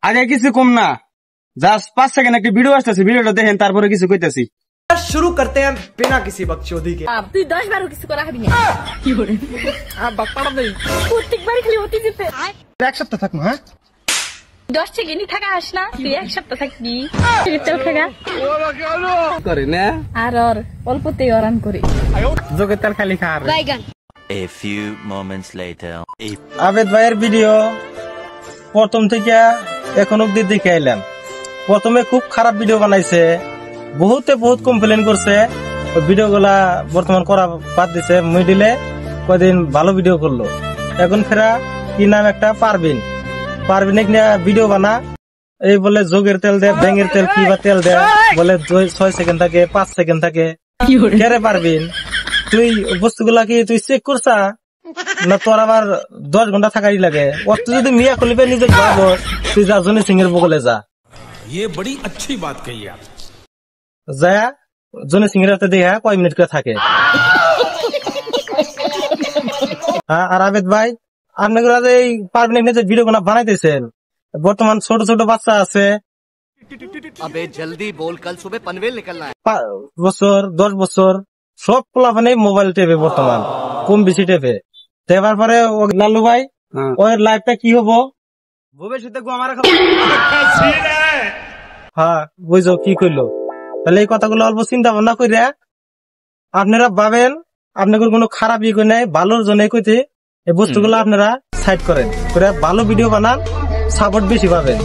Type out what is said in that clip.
আগে কিছু কম না, জাস্ট 5 সেকেন্ড একটা ভিডিও আসতেছে, ভিডিওটা দেখেন তারপরে কিছু কইতেছি। शुरू करते हैं बिना किसी बकचोदी के। তুই 10 বার কিছু করা হবি না। কি করে বাপ্পাটা দেই প্রত্যেকবার খালি হতে যেতে এক সপ্তাহ থাকবো। হ্যাঁ 10 সেকেন্ডই থাকা আস না, তুই এক সপ্তাহ থাকবি। তেল খাগা করে না আর অল্পতেই আরাম করে যোগে তেল খালি খার। A few moments later. আবেদ ভাইয়ের ভিডিও প্রথম থেকে এখন অব্দি দেখে আইলাম। প্রথমে খুব খারাপ ভিডিও বানাইছে, বহুত কমপ্লেন করছে, ভিডিও গুলা বর্তমান করা বাদ দিছে। মিডিলে কদিন ভালো ভিডিও করলো, এখন ফেরা কি নাম একটা পারবিন নিয়ে ভিডিও বানা, এই বলে যোগের তেল দে, ব্যাঙের তেল কি বা তেল দে, বলে 6 সেকেন্ড থাকে 5 সেকেন্ড থাকে। কে পারবিন তুই বস্তুগুলা কি তুই চেক করছা না? তোর আবার 10 ঘন্টা থাকাই লাগে। অত যদি মিয়া খুলিবে নিজের ভাবো, তুই যা জনি সিং এর বগলে যা। ये बड़ी अच्छी बात कही आप। যা জনি সিং এর হাতে দেখা কয় মিনিট করে থাকে। হ্যাঁ, আর আবেদ ভাই আপনারা যে পারবেন যে ভিডিও গুলা বানাইতেছেন, বর্তমান ছোট ছোট বাচ্চা আছে, अबे जल्दी बोल, कल सुबह पनवेल निकलना है। 5 বছর 10 বছর সব পোলাপানে মোবাইল টেপে, বর্তমান কম বেশি টেপে। টেপার পরে লালু ভাই ওর লাইফটা কি হবো ভবিষ্যতে আমার হ্যাঁ বুঝো কি করলো। তাহলে এই কথাগুলো অল্প চিন্তা ভাবনা করে আপনারা ভাবেন, আপনাদের কোনো খারাপ ইয়ে নাই, ভালোর জন্য কইতে এই বস্তুগুলো আপনারা সাইড করেন করে ভালো ভিডিও বানান, সাপোর্ট বেশি পাবেন।